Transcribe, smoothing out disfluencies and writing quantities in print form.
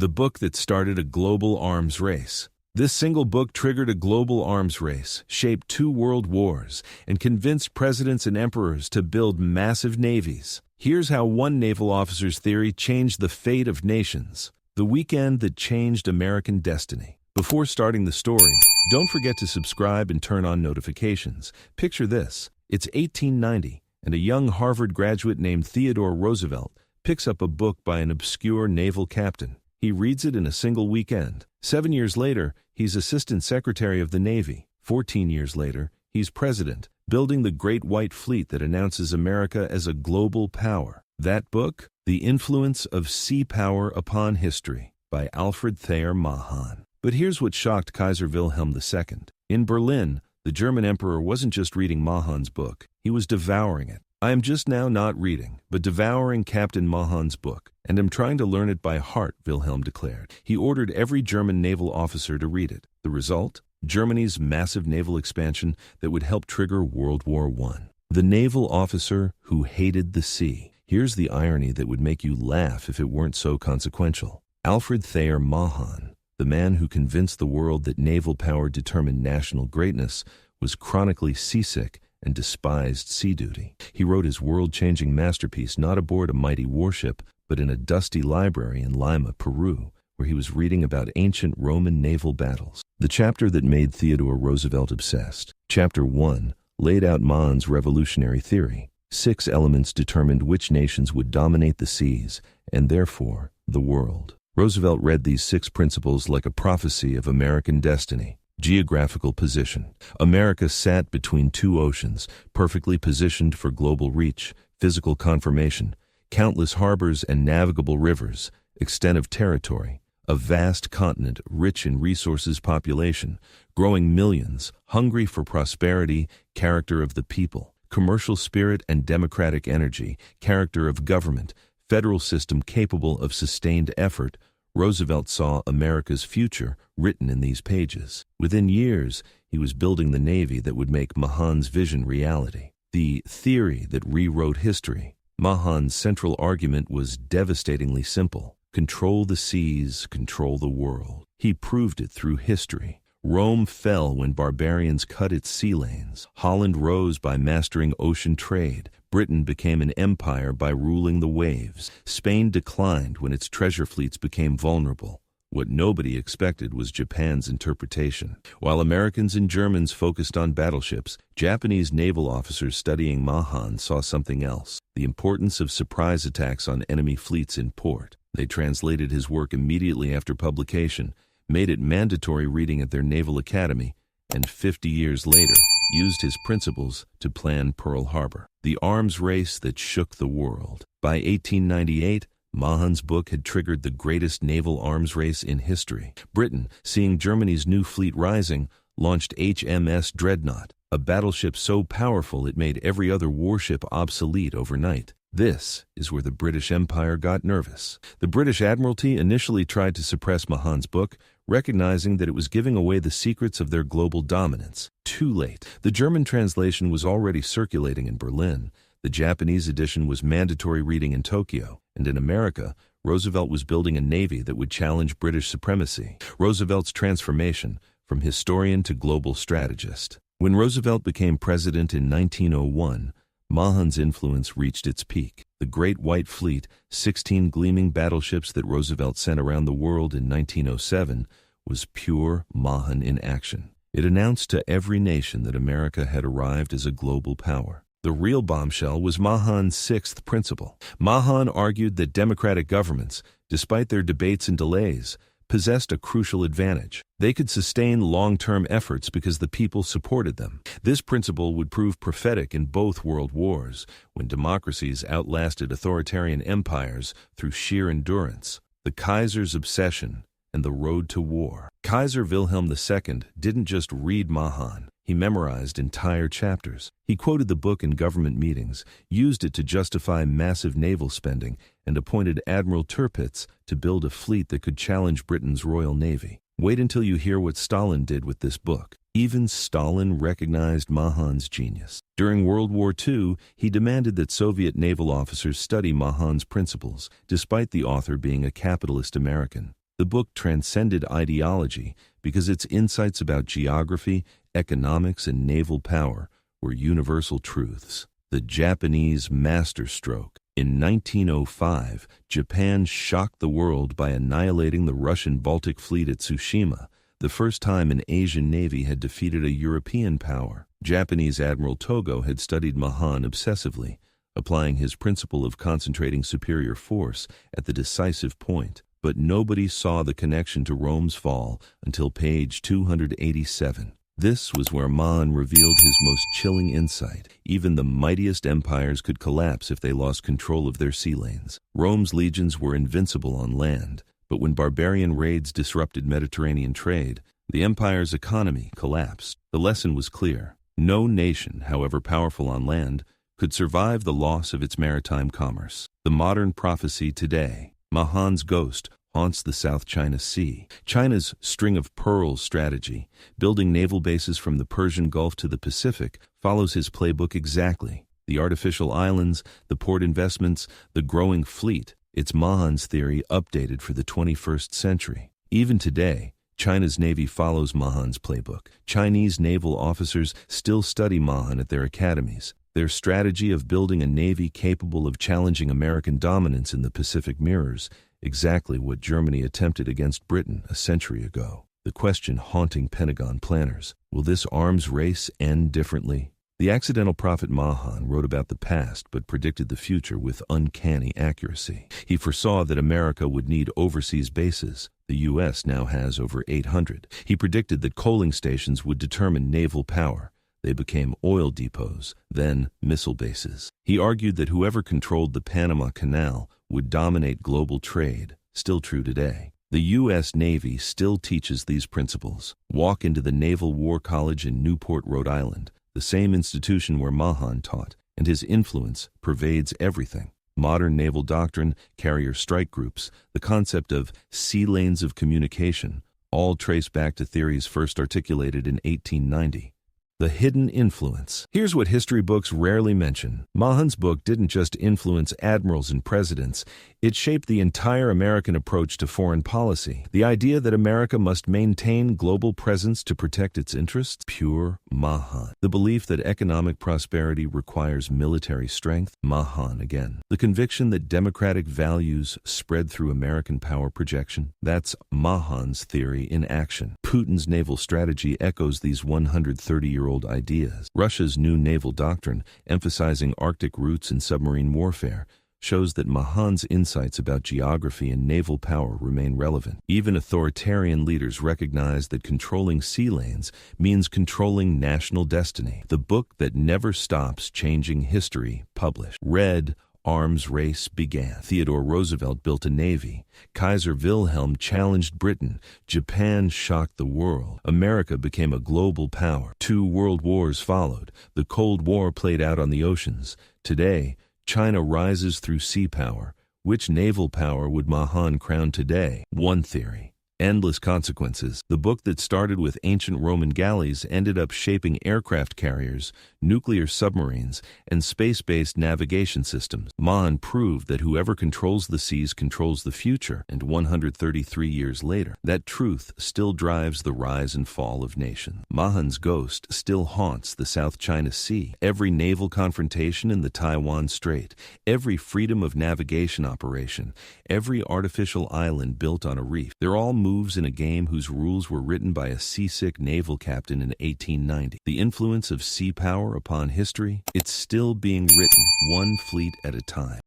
the book that started a global arms race. This single book triggered a global arms race, shaped 2 world wars, and convinced presidents and emperors to build massive navies. Here's how one naval officer's theory changed the fate of nations. The weekend that changed American destiny. Before starting the story, don't forget to subscribe and turn on notifications. Picture this. It's 1890, and a young Harvard graduate named Theodore Roosevelt picks up a book by an obscure naval captain. He reads it in a single weekend. 7 years later, he's Assistant Secretary of the Navy. 14 years later, he's president, building the Great White Fleet that announces America as a global power. That book, The Influence of Sea Power Upon History, by Alfred Thayer Mahan. But here's what shocked Kaiser Wilhelm II. In Berlin, the German emperor wasn't just reading Mahan's book, he was devouring it. I am just now not reading, but devouring Captain Mahan's book, and am trying to learn it by heart, Wilhelm declared. He ordered every German naval officer to read it. The result? Germany's massive naval expansion that would help trigger World War I. The naval officer who hated the sea. Here's the irony that would make you laugh if it weren't so consequential. Alfred Thayer Mahan, the man who convinced the world that naval power determined national greatness, was chronically seasick and despised sea duty. He wrote his world-changing masterpiece not aboard a mighty warship, but in a dusty library in Lima, Peru, where he was reading about ancient Roman naval battles. The chapter that made Theodore Roosevelt obsessed. Chapter 1 laid out Mahan's revolutionary theory. 6 elements determined which nations would dominate the seas, and therefore the world. Roosevelt read these 6 principles like a prophecy of American destiny. Geographical position. America sat between 2 oceans, perfectly positioned for global reach. Physical conformation. Countless harbors and navigable rivers. Extent of territory. A vast continent rich in resources, population, growing millions, hungry for prosperity, character of the people. Commercial spirit and democratic energy, character of government, federal system capable of sustained effort. Roosevelt saw America's future written in these pages. Within years, he was building the Navy that would make Mahan's vision reality. The theory that rewrote history. Mahan's central argument was devastatingly simple. Control the seas, control the world. He proved it through history. Rome fell when barbarians cut its sea lanes. Holland rose by mastering ocean trade. Britain became an empire by ruling the waves. Spain declined when its treasure fleets became vulnerable. What nobody expected was Japan's interpretation. While Americans and Germans focused on battleships, Japanese naval officers studying Mahan saw something else: the importance of surprise attacks on enemy fleets in port. They translated his work immediately after publication, made it mandatory reading at their naval academy, and 50 years later, used his principles to plan Pearl Harbor, the arms race that shook the world. By 1898, Mahan's book had triggered the greatest naval arms race in history. Britain, seeing Germany's new fleet rising, launched HMS Dreadnought, a battleship so powerful it made every other warship obsolete overnight. This is where the British Empire got nervous. The British Admiralty initially tried to suppress Mahan's book, recognizing that it was giving away the secrets of their global dominance. Too late. The German translation was already circulating in Berlin. The Japanese edition was mandatory reading in Tokyo. And in America, Roosevelt was building a navy that would challenge British supremacy. Roosevelt's transformation from historian to global strategist. When Roosevelt became president in 1901, Mahan's influence reached its peak. The Great White Fleet, 16 gleaming battleships that Roosevelt sent around the world in 1907, was pure Mahan in action. It announced to every nation that America had arrived as a global power. The real bombshell was Mahan's 6th principle. Mahan argued that democratic governments, despite their debates and delays, possessed a crucial advantage. They could sustain long-term efforts because the people supported them. This principle would prove prophetic in both world wars, when democracies outlasted authoritarian empires through sheer endurance. The Kaiser's obsession and the road to war. Kaiser Wilhelm II didn't just read Mahan. He memorized entire chapters. He quoted the book in government meetings, used it to justify massive naval spending, and appointed Admiral Tirpitz to build a fleet that could challenge Britain's Royal Navy. Wait until you hear what Stalin did with this book. Even Stalin recognized Mahan's genius. During World War II, he demanded that Soviet naval officers study Mahan's principles, despite the author being a capitalist American. The book transcended ideology because its insights about geography, economics, and naval power were universal truths. The Japanese masterstroke. In 1905, Japan shocked the world by annihilating the Russian Baltic Fleet at Tsushima, the first time an Asian navy had defeated a European power. Japanese Admiral Togo had studied Mahan obsessively, applying his principle of concentrating superior force at the decisive point. But nobody saw the connection to Rome's fall until page 287. This was where Mahan revealed his most chilling insight. Even the mightiest empires could collapse if they lost control of their sea lanes. Rome's legions were invincible on land, but when barbarian raids disrupted Mediterranean trade, the empire's economy collapsed. The lesson was clear. No nation, however powerful on land, could survive the loss of its maritime commerce. The modern prophecy today. Mahan's ghost haunts the South China Sea. China's string of pearls strategy, building naval bases from the Persian Gulf to the Pacific, follows his playbook exactly. The artificial islands, the port investments, the growing fleet. It's Mahan's theory updated for the 21st century. Even today, China's Navy follows Mahan's playbook. Chinese naval officers still study Mahan at their academies. Their strategy of building a navy capable of challenging American dominance in the Pacific mirrors exactly what Germany attempted against Britain a century ago. The question haunting Pentagon planners: will this arms race end differently? The accidental prophet Mahan wrote about the past but predicted the future with uncanny accuracy. He foresaw that America would need overseas bases. The U.S. now has over 800. He predicted that coaling stations would determine naval power. They became oil depots, then missile bases. He argued that whoever controlled the Panama Canal would dominate global trade, still true today. The U.S. Navy still teaches these principles. Walk into the Naval War College in Newport, Rhode Island, the same institution where Mahan taught, and his influence pervades everything. Modern naval doctrine, carrier strike groups, the concept of sea lanes of communication, all trace back to theories first articulated in 1890. The hidden influence. Here's what history books rarely mention. Mahan's book didn't just influence admirals and presidents, it shaped the entire American approach to foreign policy. The idea that America must maintain global presence to protect its interests? Pure Mahan. The belief that economic prosperity requires military strength? Mahan again. The conviction that democratic values spread through American power projection? That's Mahan's theory in action. Putin's naval strategy echoes these 130-year-old ideas. Russia's new naval doctrine, emphasizing Arctic routes and submarine warfare, shows that Mahan's insights about geography and naval power remain relevant. Even authoritarian leaders recognize that controlling sea lanes means controlling national destiny. The book that never stops changing history, published. Read, arms race began. Theodore Roosevelt built a navy. Kaiser Wilhelm challenged Britain. Japan shocked the world. America became a global power. 2 world wars followed. The Cold War played out on the oceans. Today, China rises through sea power. Which naval power would Mahan crown today? One theory. Endless consequences. The book that started with ancient Roman galleys ended up shaping aircraft carriers, nuclear submarines, and space-based navigation systems. Mahan proved that whoever controls the seas controls the future, and 133 years later, that truth still drives the rise and fall of nations. Mahan's ghost still haunts the South China Sea, every naval confrontation in the Taiwan Strait, every freedom of navigation operation, every artificial island built on a reef. They're all moves in a game whose rules were written by a seasick naval captain in 1890. The influence of sea power upon history, it's still being written, one fleet at a time.